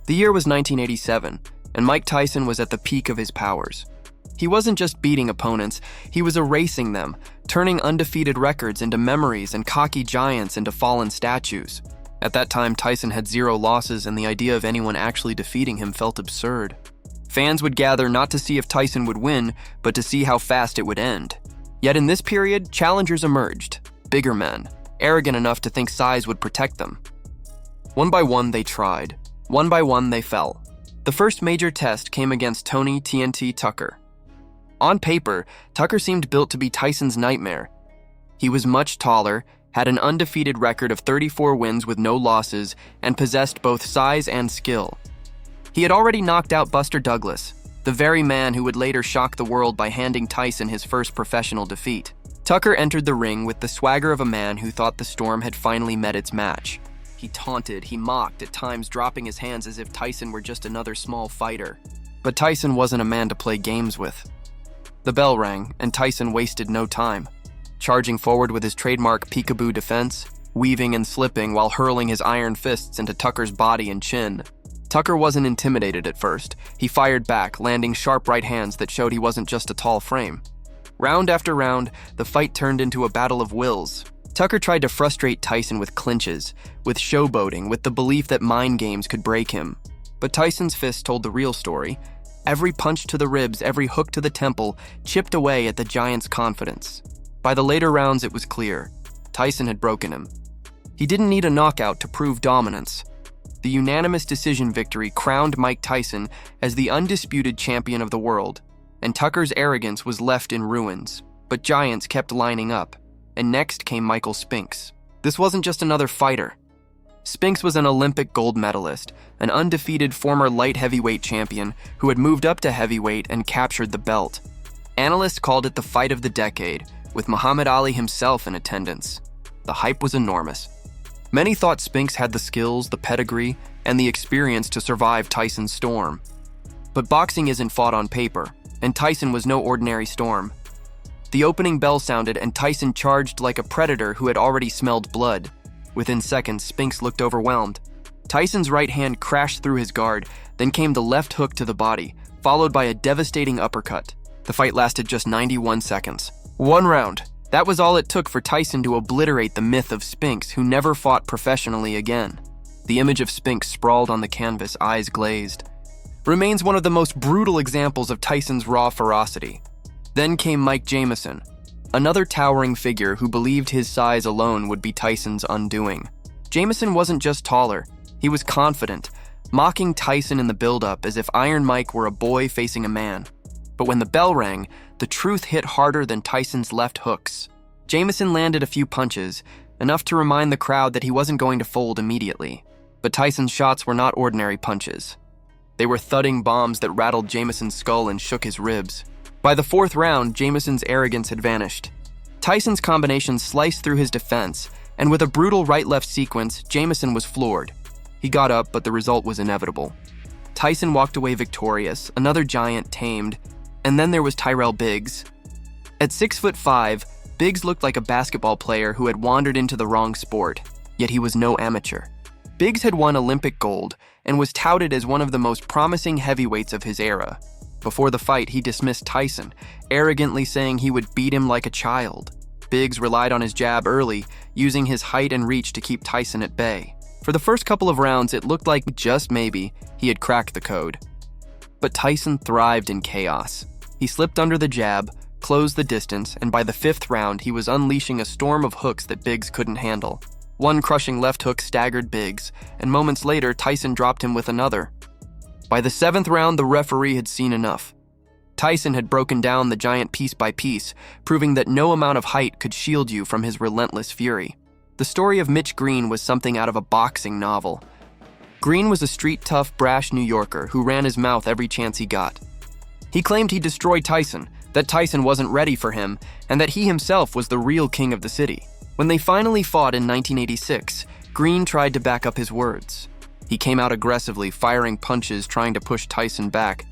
The year was 1987, and Mike Tyson was at the peak of his powers. He wasn't just beating opponents, he was erasing them, turning undefeated records into memories and cocky giants into fallen statues. At that time, Tyson had 0 losses, and the idea of anyone actually defeating him felt absurd. Fans would gather not to see if Tyson would win, but to see how fast it would end. Yet in this period, challengers emerged, bigger men, arrogant enough to think size would protect them. One by one, they tried. One by one, they fell. The first major test came against Tony TNT Tucker. On paper, Tucker seemed built to be Tyson's nightmare. He was much taller, had an undefeated record of 34 wins with no losses, and possessed both size and skill. He had already knocked out Buster Douglas, the very man who would later shock the world by handing Tyson his first professional defeat. Tucker entered the ring with the swagger of a man who thought the storm had finally met its match. He taunted, he mocked, at times dropping his hands as if Tyson were just another small fighter. But Tyson wasn't a man to play games with. The bell rang, and Tyson wasted no time. Charging forward with his trademark peekaboo defense, weaving and slipping while hurling his iron fists into Tucker's body and chin. Tucker wasn't intimidated at first. He fired back, landing sharp right hands that showed he wasn't just a tall frame. Round after round, the fight turned into a battle of wills. Tucker tried to frustrate Tyson with clinches, with showboating, with the belief that mind games could break him. But Tyson's fists told the real story. Every punch to the ribs, every hook to the temple, chipped away at the giant's confidence. By the later rounds, it was clear. Tyson had broken him. He didn't need a knockout to prove dominance. The unanimous decision victory crowned Mike Tyson as the undisputed champion of the world, and Tucker's arrogance was left in ruins. But giants kept lining up. And next came Michael Spinks. This wasn't just another fighter. Spinks was an Olympic gold medalist, an undefeated former light heavyweight champion who had moved up to heavyweight and captured the belt. Analysts called it the fight of the decade, with Muhammad Ali himself in attendance. The hype was enormous. Many thought Spinks had the skills, the pedigree, and the experience to survive Tyson's storm. But boxing isn't fought on paper, and Tyson was no ordinary storm. The opening bell sounded, and Tyson charged like a predator who had already smelled blood. Within seconds, Spinks looked overwhelmed. Tyson's right hand crashed through his guard, then came the left hook to the body, followed by a devastating uppercut. The fight lasted just 91 seconds. 1 round. That was all it took for Tyson to obliterate the myth of Spinks, who never fought professionally again. The image of Spinks sprawled on the canvas, eyes glazed. Remains one of the most brutal examples of Tyson's raw ferocity. Then came Mike Jamison, another towering figure who believed his size alone would be Tyson's undoing. Jamison wasn't just taller, he was confident, mocking Tyson in the build-up as if Iron Mike were a boy facing a man. But when the bell rang, the truth hit harder than Tyson's left hooks. Jamison landed a few punches, enough to remind the crowd that he wasn't going to fold immediately. But Tyson's shots were not ordinary punches. They were thudding bombs that rattled Jamison's skull and shook his ribs. By the 4th round, Jamison's arrogance had vanished. Tyson's combination sliced through his defense, and with a brutal right-left sequence, Jamison was floored. He got up, but the result was inevitable. Tyson walked away victorious, another giant tamed, and then there was Tyrell Biggs. At 6'5", Biggs looked like a basketball player who had wandered into the wrong sport, yet he was no amateur. Biggs had won Olympic gold and was touted as one of the most promising heavyweights of his era. Before the fight, he dismissed Tyson, arrogantly saying he would beat him like a child. Biggs relied on his jab early, using his height and reach to keep Tyson at bay. For the first couple of rounds, it looked like, just maybe, he had cracked the code. But Tyson thrived in chaos. He slipped under the jab, closed the distance, and by the 5th round, he was unleashing a storm of hooks that Biggs couldn't handle. One crushing left hook staggered Biggs, and moments later, Tyson dropped him with another. By the 7th round, the referee had seen enough. Tyson had broken down the giant piece by piece, proving that no amount of height could shield you from his relentless fury. The story of Mitch Green was something out of a boxing novel. Green was a street-tough, brash New Yorker who ran his mouth every chance he got. He claimed he destroyed Tyson, that Tyson wasn't ready for him, and that he himself was the real king of the city. When they finally fought in 1986, Green tried to back up his words. He came out aggressively, firing punches, trying to push Tyson back.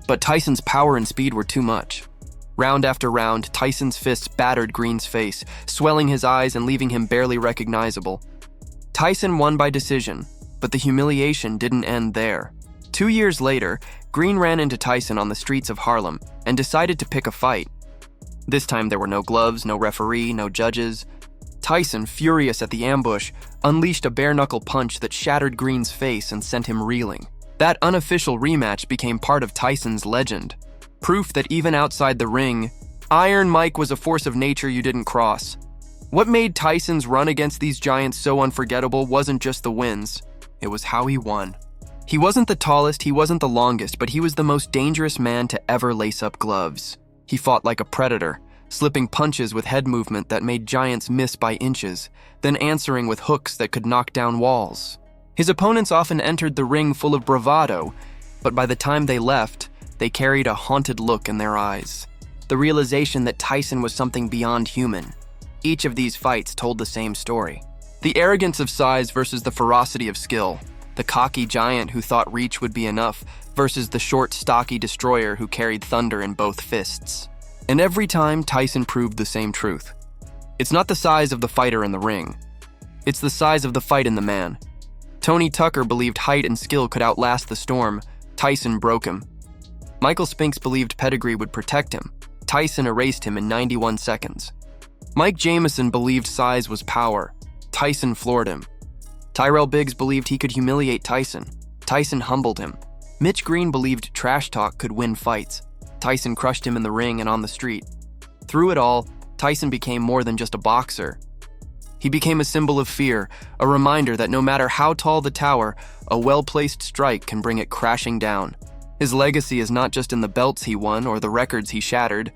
But Tyson's power and speed were too much. Round after round, Tyson's fists battered Green's face, swelling his eyes and leaving him barely recognizable. Tyson won by decision, But the humiliation didn't end there. 2 years later, Green ran into Tyson on the streets of Harlem and decided to pick a fight. This time there were no gloves, no referee, no judges. Tyson, furious at the ambush, unleashed a bare-knuckle punch that shattered Green's face and sent him reeling. That unofficial rematch became part of Tyson's legend. Proof that even outside the ring, Iron Mike was a force of nature you didn't cross. What made Tyson's run against these giants so unforgettable wasn't just the wins, it was how he won. He wasn't the tallest, he wasn't the longest, but he was the most dangerous man to ever lace up gloves. He fought like a predator, slipping punches with head movement that made giants miss by inches, then answering with hooks that could knock down walls. His opponents often entered the ring full of bravado, but by the time they left, they carried a haunted look in their eyes. The realization that Tyson was something beyond human. Each of these fights told the same story. The arrogance of size versus the ferocity of skill. The cocky giant who thought reach would be enough versus the short, stocky destroyer who carried thunder in both fists. And every time, Tyson proved the same truth. It's not the size of the fighter in the ring. It's the size of the fight in the man. Tony Tucker believed height and skill could outlast the storm. Tyson broke him. Michael Spinks believed pedigree would protect him. Tyson erased him in 91 seconds. Mike Jamison believed size was power. Tyson floored him. Tyrell Biggs believed he could humiliate Tyson. Tyson humbled him. Mitch Green believed trash talk could win fights. Tyson crushed him in the ring and on the street. Through it all, Tyson became more than just a boxer. He became a symbol of fear, a reminder that no matter how tall the tower, a well-placed strike can bring it crashing down. His legacy is not just in the belts he won or the records he shattered,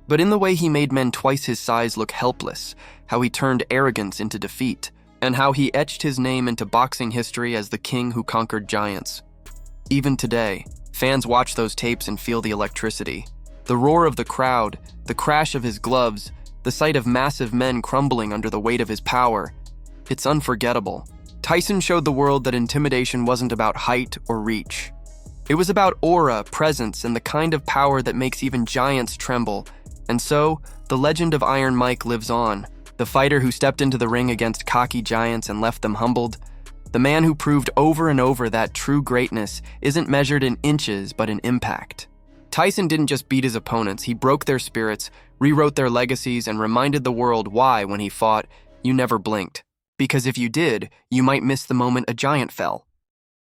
but in the way he made men twice his size look helpless, how he turned arrogance into defeat, and how he etched his name into boxing history as the king who conquered giants. Even today, fans watch those tapes and feel the electricity. The roar of the crowd, the crash of his gloves, the sight of massive men crumbling under the weight of his power. It's unforgettable. Tyson showed the world that intimidation wasn't about height or reach. It was about aura, presence, and the kind of power that makes even giants tremble. And so, the legend of Iron Mike lives on. The fighter who stepped into the ring against cocky giants and left them humbled. The man who proved over and over that true greatness isn't measured in inches, but in impact. Tyson didn't just beat his opponents, he broke their spirits, rewrote their legacies, and reminded the world why, when he fought, you never blinked. Because if you did, you might miss the moment a giant fell.